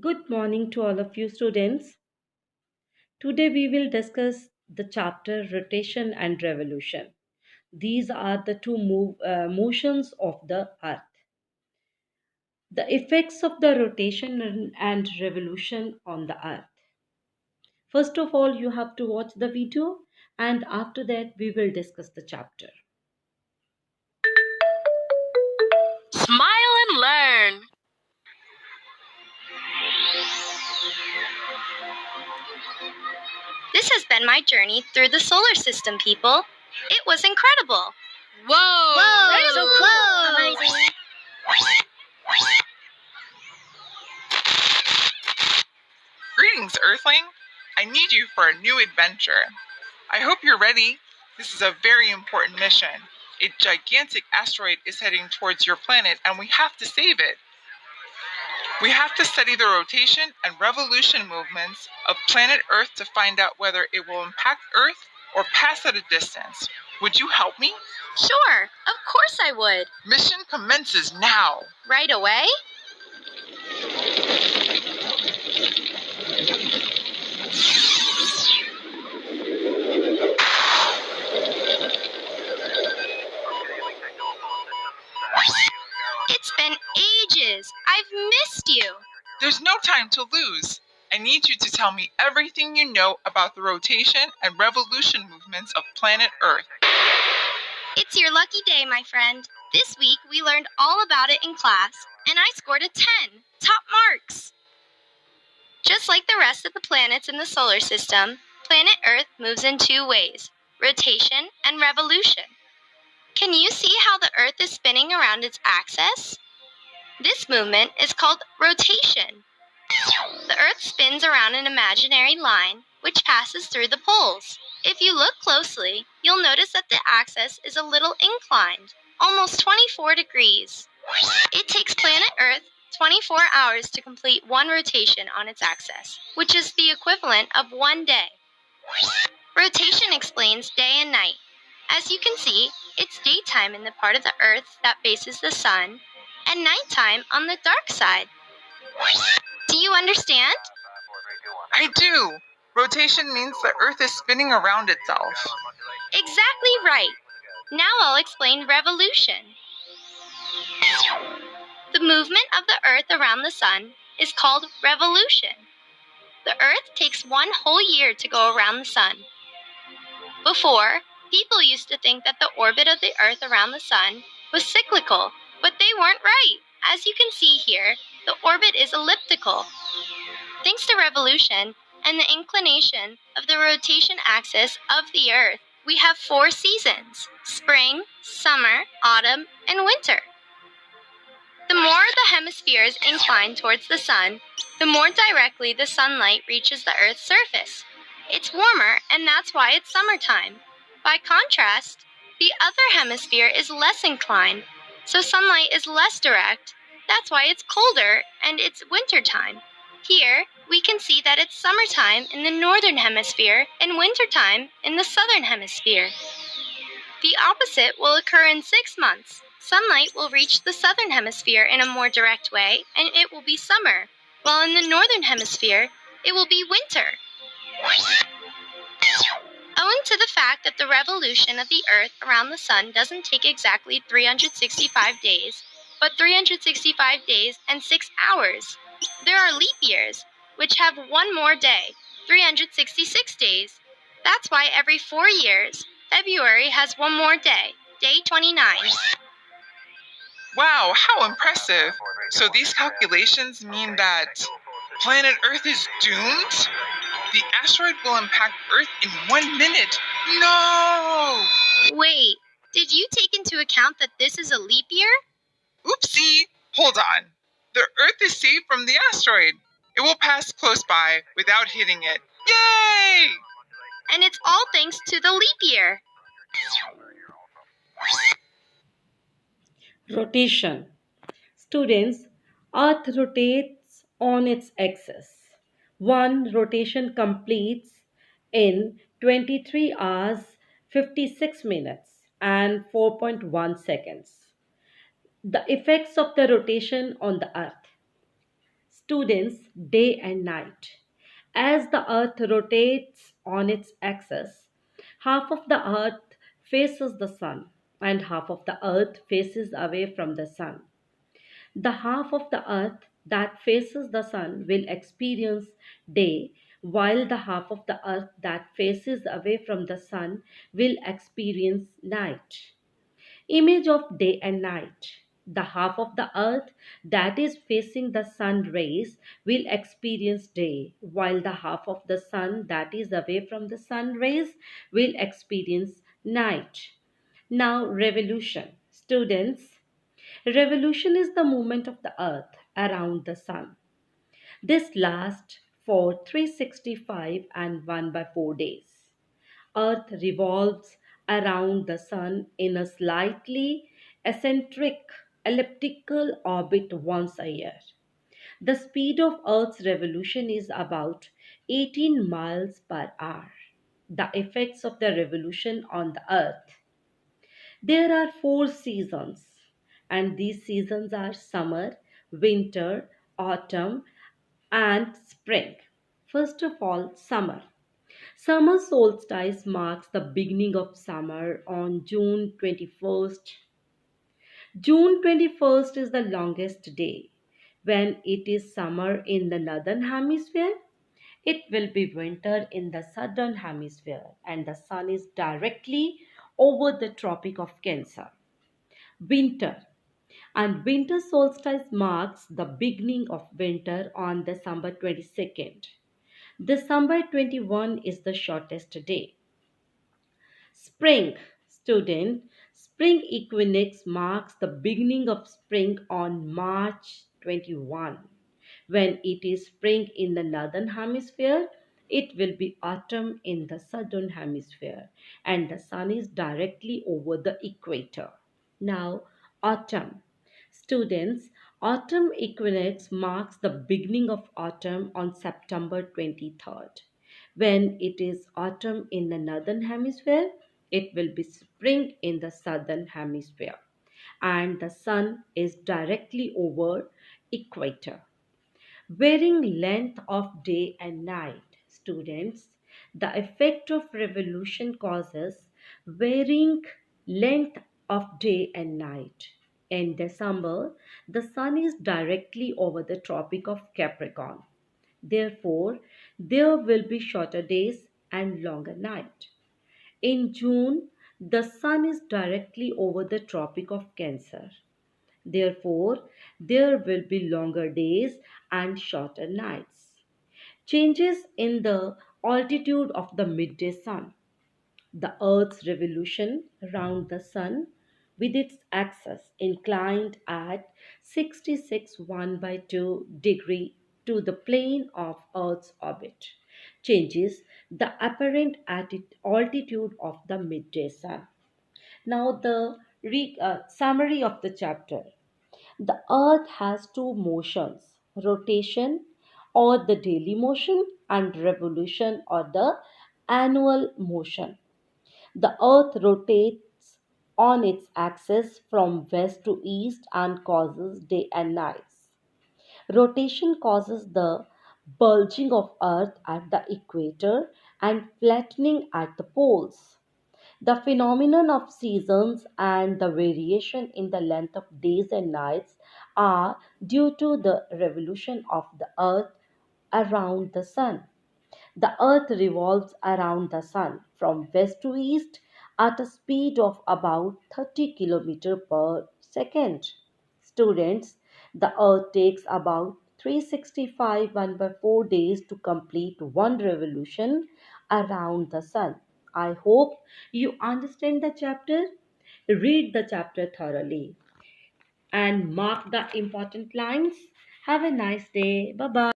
Good morning to all of you students. Today we will discuss the chapter rotation and revolution. These are the two motions of the earth. The effects of the rotation and revolution on the earth. First of all, you have to watch the video and after that we will discuss the chapter. Smile and learn. This has been my journey through the solar system, people. It was incredible. Whoa! Whoa! So Whoa! Amazing. Greetings, Earthling! I need you for a new adventure. I hope you're ready. This is a very important mission. A gigantic asteroid is heading towards your planet, and we have to save it. We have to study the rotation and revolution movements of planet Earth to find out whether it will impact Earth or pass at a distance. Would you help me? Sure, of course I would. Mission commences now. Right away? It's been ages. I've missed you. There's no time to lose. I need you to tell me everything you know about the rotation and revolution movements of planet Earth. It's your lucky day, my friend. This week we learned all about it in class, and I scored a 10. Top marks! Just like the rest of the planets in the solar system, planet Earth moves in two ways, rotation and revolution. Can you see how the Earth is spinning around its axis? This movement is called rotation. The Earth spins around an imaginary line, which passes through the poles. If you look closely, you'll notice that the axis is a little inclined, almost 24 degrees. It takes planet Earth 24 hours to complete one rotation on its axis, which is the equivalent of one day. Rotation explains day and night. As you can see, it's daytime in the part of the Earth that faces the sun, and nighttime on the dark side. Do you understand? I do. Rotation means the Earth is spinning around itself. Exactly right. Now I'll explain revolution. The movement of the Earth around the sun is called revolution. The Earth takes one whole year to go around the sun. Before, people used to think that the orbit of the Earth around the sun was cyclical, but they weren't right. As you can see here, the orbit is elliptical. Thanks to revolution and the inclination of the rotation axis of the Earth, we have 4 seasons: spring, summer, autumn, and winter. The more the hemisphere is inclined towards the sun, the more directly the sunlight reaches the Earth's surface. It's warmer, and that's why it's summertime. By contrast, the other hemisphere is less inclined, so sunlight is less direct. That's why it's colder, and it's wintertime. Here, we can see that it's summertime in the northern hemisphere and wintertime in the southern hemisphere. The opposite will occur in 6 months. Sunlight will reach the southern hemisphere in a more direct way, and it will be summer, while in the northern hemisphere, it will be winter. Owing to the fact that the revolution of the Earth around the sun doesn't take exactly 365 days, but 365 days and 6 hours, there are leap years, which have one more day, 366 days. That's why every 4 years, February has one more day, day 29. Wow, how impressive! So these calculations mean that planet Earth is doomed? The asteroid will impact Earth in 1 minute. No! Wait, did you take into account that this is a leap year? Oopsie! Hold on. The Earth is safe from the asteroid. It will pass close by without hitting it. Yay! And it's all thanks to the leap year. Rotation. Students, Earth rotates on its axis. One rotation completes in 23 hours, 56 minutes, and 4.1 seconds. The effects of the rotation on the Earth. Students, day and night. As the earth rotates on its axis, half of the earth faces the sun and half of the earth faces away from the sun. The half of the earth that faces the sun will experience day, while the half of the earth that faces away from the sun will experience night. Image of day and night. The half of the earth that is facing the sun rays will experience day, while the half of the sun that is away from the sun rays will experience night. Now, revolution. Students, revolution is the movement of the earth around the sun. This lasts for 365 and 1 by 4 days. Earth revolves around the sun in a slightly eccentric elliptical orbit once a year. The speed of Earth's revolution is about 18 miles per hour. The effects of the revolution on the Earth. There are four seasons, and these seasons are summer, winter, autumn, and spring. First of all, summer. Summer solstice marks the beginning of summer on June 21st. June 21st is the longest day. When it is summer in the northern hemisphere, it will be winter in the southern hemisphere, and the sun is directly over the Tropic of Cancer. Winter, and winter solstice marks the beginning of winter on December 22nd. December 21 is the shortest day. Spring, student. Spring equinox marks the beginning of spring on March 21. When it is spring in the northern hemisphere, it will be autumn in the southern hemisphere, and the sun is directly over the equator. Now, autumn. Students, autumn equinox marks the beginning of autumn on September 23rd. When it is autumn in the northern hemisphere, it will be spring in the southern hemisphere, and the sun is directly over equator. Varying length of day and night. Students, the effect of revolution causes varying length of day and night. In December, the sun is directly over the Tropic of Capricorn. Therefore, there will be shorter days and longer night. In June, the sun is directly over the Tropic of Cancer. Therefore, there will be longer days and shorter nights. Changes in the altitude of the midday sun. The Earth's revolution around the sun with its axis inclined at 66 1 by 2 degree to the plane of Earth's orbit changes the apparent altitude of the midday sun. Now, the summary of the chapter. The earth has two motions, rotation or the daily motion and revolution or the annual motion. The earth rotates on its axis from west to east and causes day and nights. Rotation causes the bulging of earth at the equator and flattening at the poles. The phenomenon of seasons and the variation in the length of days and nights are due to the revolution of the earth around the sun. The earth revolves around the sun from west to east at a speed of about 30 km per second. Students, the earth takes about 365 1 by 4 days to complete one revolution around the sun. I hope you understand the chapter. Read the chapter thoroughly and mark the important lines. Have a nice day. Bye bye.